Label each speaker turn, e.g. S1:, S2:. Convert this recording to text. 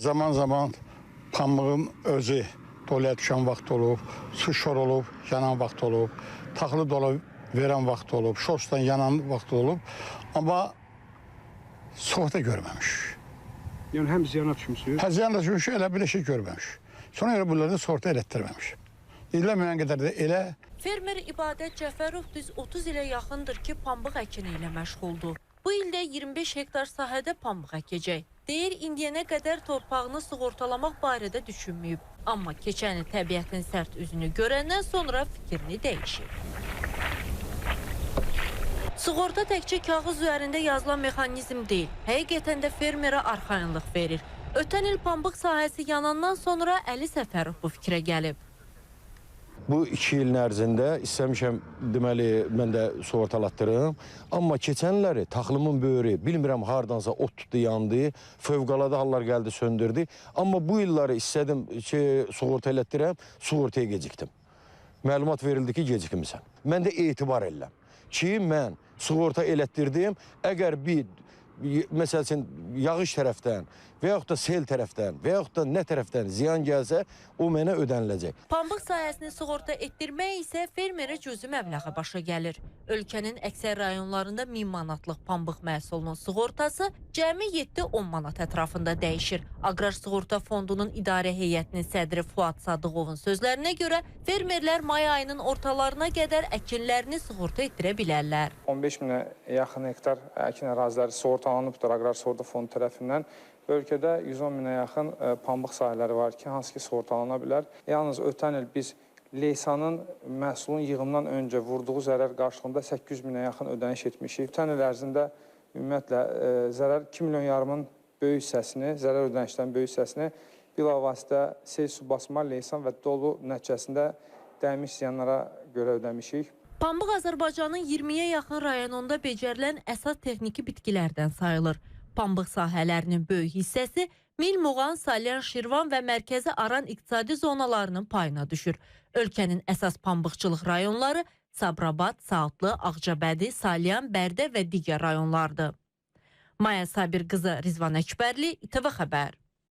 S1: Zaman zaman pambığın özü doluya düşən vaxt olub, su şor olub, yanan vaxt olub, taxılı dolu verən vaxt olub, şorsdan yanan vaxt olub. Amma sığorta görməmiş.
S2: Yəni həm ziyana düşmüsünüz?
S1: Hə, ziyana düşmüş, elə bir şey görməmiş. Sonra görə bunları da sığorta elətdirməmiş. İlə müəyyən qədər də elə.
S3: Fermer İbadət Cəfərov düz 30 ilə yaxındır ki, pambıq əkini ilə məşğuldur. Bu ildə 25 hektar sahədə pambıq əkəcək. Deyir, indiyənə qədər torpağını sığortalamaq barədə düşünməyib. Amma keçən il təbiətin sərt üzünü görəndən sonra fikrini dəyişib. Sığorta təkcə kağız üzərində yazılan mexanizm deyil. Həqiqətən də fermerə arxayınlıq verir. Ötən il pambıq sahəsi yanandan sonra Əli Səfərov bu fikrə gəlib.
S4: Bu 2 ilin ərzində istəmişəm, deməli, mən də sığortalatdırım. Amma keçənləri taxılımın böyrü, bilmirəm hardansa ot tutdu, yandı, fövqəladə hallar gəldi, söndürdü. Amma bu illəri istədim ki, sığorta elətdirəm, sığortaya gecikdim. Məlumat verildi ki, gecikmirsən. Mən də etibar eləm ki, mən sığorta elətdirdim, əgər bir, məsəl üçün, yağış tərəfdən və yaxud da sel tərəfdən və yaxud da nə tərəfdən ziyan gəlsə, o mənə ödəniləcək.
S3: Pambıq sahəsini sığorta etdirmək isə fermerə cüzi məbləğə başa gəlir. Ölkənin əksər rayonlarında 1000 manatlıq pambıq məhsulunun sığortası cəmi 7-10 manat ətrafında dəyişir. Aqrar Sığorta Fondunun idarə heyətinin sədri Fuad Sadıqovun sözlərinə görə fermerlər may ayının ortalarına qədər əkinlərini sığorta etdirə bilərlər.
S5: 15 minə yaxın hektar əkin əraziləri sığortalanıbdır Aqrar Sığorta Fondu tərəfindən. Ölkədə 110 minə yaxın pambıq sahələri var ki, hansı ki sığortalana bilər. Yalnız ötən il biz leysanın məhsulun yığımdan öncə vurduğu zərər qarşılığında 800 minə yaxın ödəniş etmişik. Ötən il ərzində ümumiyyətlə zərər 2,5 milyon böyük hissəsini, zərər ödənişlərin böyük hissəsini bilavasitə sel su basma, leysan və dolu nəticəsində dəymiş ziyanlara görə ödəmişik.
S3: Pambıq Azərbaycanın 20-yə yaxın rayonunda becərilən əsas texniki bitkilərdən sayılır. Pambıq sahələrinin böyük hissəsi Mil, Muğan, Salyan, Şirvan və Mərkəzi Aran iqtisadi zonalarının payına düşür. Ölkənin əsas pambıqçılıq rayonları Sabirabad, Saatlı, Ağcabədi, Salyan, Bərdə və digər rayonlardır. Maya Sabir qızı, Rizvan Əkbərli, İTV Xəbər.